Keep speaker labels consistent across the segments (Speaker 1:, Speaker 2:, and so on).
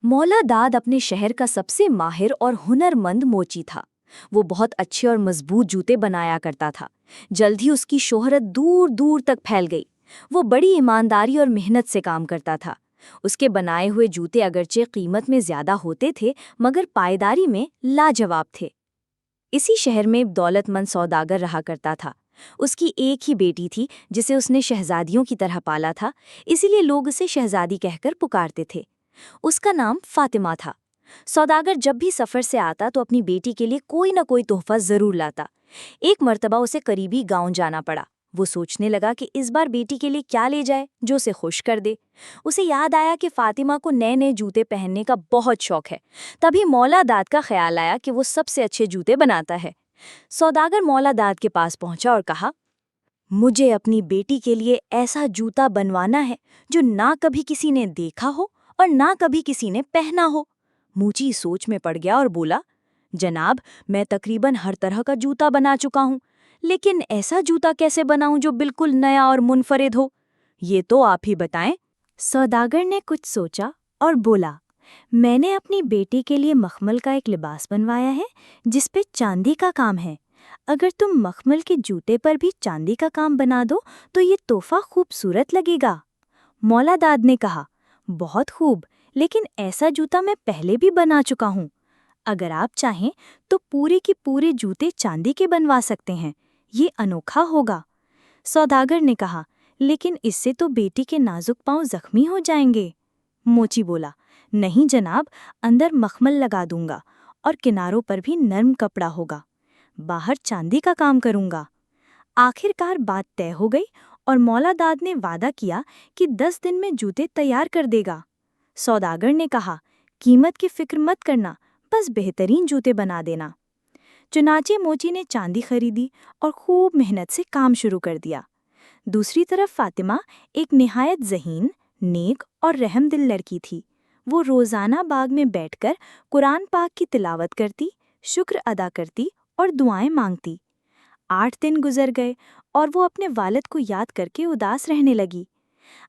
Speaker 1: मौला दाद अपने शहर का सबसे माहिर और हुनरमंद मोची था। वो बहुत अच्छे और मजबूत जूते बनाया करता था। जल्द ही उसकी शोहरत दूर दूर तक फैल गई। वो बड़ी ईमानदारी और मेहनत से काम करता था। उसके बनाए हुए जूते अगरचे कीमत में ज्यादा होते थे, मगर पायदारी में लाजवाब थे। इसी शहर में एक दौलतमंद सौदागर रहा करता था। उसकी एक ही बेटी थी, जिसे उसने शहजादियों की तरह पाला था, इसीलिए लोग उसे शहजादी कहकर पुकारते थे। उसका नाम फातिमा था। सौदागर जब भी सफ़र से आता तो अपनी बेटी के लिए कोई न कोई तोहफा ज़रूर लाता। एक मर्तबा उसे करीबी गांव जाना पड़ा। वो सोचने लगा कि इस बार बेटी के लिए क्या ले जाए जो उसे खुश कर दे। उसे याद आया कि फातिमा को नए नए जूते पहनने का बहुत शौक है। तभी मौला दाद का ख्याल आया कि वो सबसे अच्छे जूते बनाता है। सौदागर मौला दाद के पास पहुंचा और कहा, मुझे अपनी बेटी के लिए ऐसा जूता बनवाना है जो ना कभी किसी ने देखा हो और ना कभी किसी ने पहना हो। मूची सोच में पड़ गया और बोला, जनाब, मैं तकरीबन हर तरह का जूता बना चुका हूँ, लेकिन ऐसा जूता कैसे बनाऊं जो बिल्कुल नया और मुनफरिद हो? ये तो आप ही बताएं। सौदागर ने कुछ सोचा और बोला, मैंने अपनी बेटी के लिए मखमल का एक लिबास बनवाया है जिस पे चांदी का काम है। अगर तुम मखमल के जूते पर भी चांदी का काम बना दो तो ये तोहफा खूबसूरत लगेगा। मौला दाद ने कहा, बहुत खूब, लेकिन ऐसा जूता मैं पहले भी बना चुका हूँ। अगर आप चाहें तो पूरे के पूरे जूते चांदी के बनवा सकते हैं। ये अनोखा होगा। सौदागर ने कहा, लेकिन इससे तो बेटी के नाजुक पांव जख्मी हो जाएंगे। मोची बोला, नहीं जनाब, अंदर मखमल लगा दूंगा और किनारों पर भी नर्म कपड़ा होगा। बाहर चांदी का काम करूंगा। आखिरकार बात तय हो गई और मौला दाद ने वादा किया कि 10 दिन में जूते तैयार कर देगा। सौदागर ने कहा, कीमत की फिक्र मत करना, बस बेहतरीन जूते बना देना। चुनाचे मोची ने चांदी खरीदी और खूब मेहनत से काम शुरू कर दिया। दूसरी तरफ फातिमा एक निहायत ज़हीन, नेक और रहमदिल लड़की थी। वो रोज़ाना बाग में बैठकर कुरान पाक की तिलावत करती, शुक्र अदा करती और दुआएं मांगती। 8 दिन गुजर गए और वो अपने वालिद को याद करके उदास रहने लगी।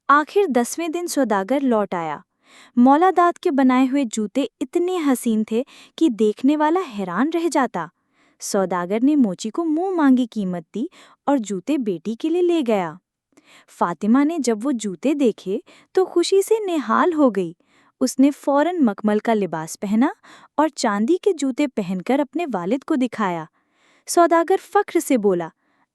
Speaker 1: आखिर 10वें दिन सौदागर लौट आया। मौला दाद के बनाए हुए जूते इतने हसीन थे कि देखने वाला हैरान रह जाता। सौदागर ने मोची को मुंह मांगी कीमत दी और जूते बेटी के लिए ले गया। फातिमा ने जब वो जूते देखे तो खुशी से निहाल हो गई। उसने फौरन मखमल का लिबास पहना और चांदी के जूते पहनकर अपने वालिद को दिखाया। सौदागर फख्र से बोला,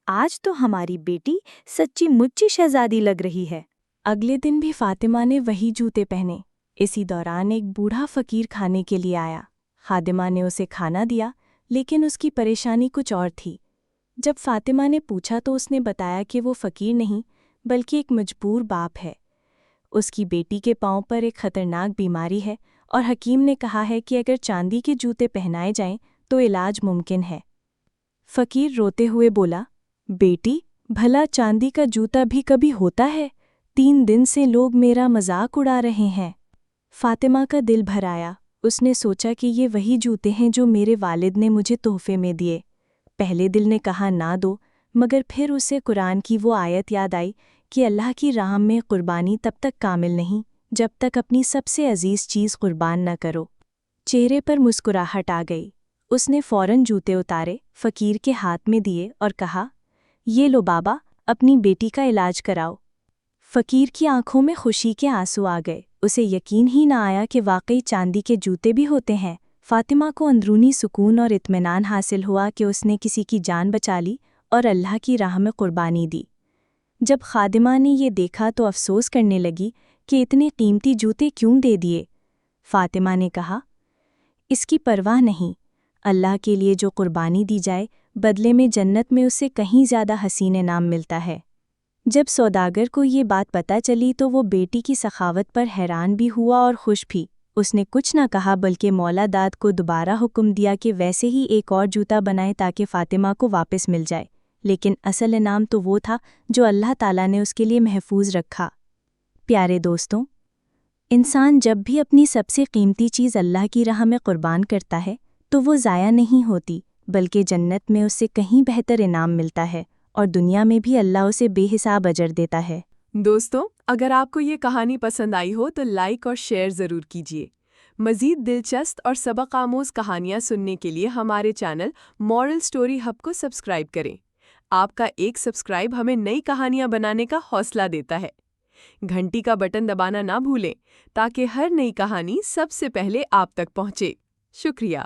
Speaker 1: आज तो हमारी बेटी सच्ची मुच्ची शहजादी लग रही है। अगले दिन भी फातिमा ने वही जूते पहने। इसी दौरान एक बूढ़ा फकीर खाने के लिए आया। खादिमा ने उसे खाना दिया, लेकिन उसकी परेशानी कुछ और थी। जब फातिमा ने पूछा तो उसने बताया कि वो फकीर नहीं बल्कि एक मजबूर बाप है। उसकी बेटी के पांव पर एक खतरनाक बीमारी है और हकीम ने कहा है कि अगर चांदी के जूते पहनाए जाएं तो इलाज मुमकिन है। फकीर रोते हुए बोला, बेटी, भला चांदी का जूता भी कभी होता है? 3 दिन से लोग मेरा मजाक उड़ा रहे हैं। फातिमा का दिल भर आया। उसने सोचा कि ये वही जूते हैं जो मेरे वालिद ने मुझे तोहफे में दिए। पहले दिल ने कहा ना दो, मगर फिर उसे कुरान की वो आयत याद आई कि अल्लाह की राह में कुर्बानी तब तक कामिल नहीं जब तक अपनी सबसे अजीज चीज़ कुर्बान न करो। चेहरे पर मुस्कुराहट आ गई। उसने फौरन जूते उतारे, फकीर के हाथ में दिए और कहा, ये लो बाबा, अपनी बेटी का इलाज कराओ। फकीर की आंखों में खुशी के आंसू आ गए। उसे यकीन ही ना आया कि वाकई चांदी के जूते भी होते हैं। फातिमा को अंदरूनी सुकून और इत्मीनान हासिल हुआ कि उसने किसी की जान बचा ली और अल्लाह की राह में कुर्बानी दी। जब खादिमा ने ये देखा तो अफसोस करने लगी कि इतने कीमती जूते क्यों दे दिए। फातिमा ने कहा, इसकी परवाह नहीं, अल्लाह के लिए जो कुर्बानी दी जाए बदले में जन्नत में उससे कहीं ज़्यादा हसीन इनाम मिलता है। जब सौदागर को ये बात पता चली तो वो बेटी की सखावत पर हैरान भी हुआ और खुश भी। उसने कुछ न कहा बल्कि मौला दाद को दोबारा हुक्म दिया कि वैसे ही एक और जूता बनाए ताकि फातिमा को वापस मिल जाए। लेकिन असल इनाम तो वो था जो अल्लाह ताला ने उसके लिए महफूज रखा। प्यारे दोस्तों, इंसान जब भी अपनी सबसे कीमती चीज़ अल्लाह की राह में कुर्बान करता है तो वो ज़ाया नहीं होती, बल्कि जन्नत में उससे कहीं बेहतर इनाम मिलता है और दुनिया में भी अल्लाह उसे बेहिसाब अजर देता है।
Speaker 2: दोस्तों, अगर आपको ये कहानी पसंद आई हो तो लाइक और शेयर ज़रूर कीजिए। مزید دلچسپ اور سبق آموز کہانیاں سننے کے لیے ہمارے چینل مورل سٹوری ہب کو سبسکرائب کریں۔ آپ کا ایک سبسکرائب ہمیں نئی کہانیاں بنانے کا حوصلہ دیتا ہے۔ گھنٹی کا بٹن دبانا نہ بھولیں تاکہ ہر نئی کہانی سب سے پہلے آپ تک پہنچے۔ شکریہ۔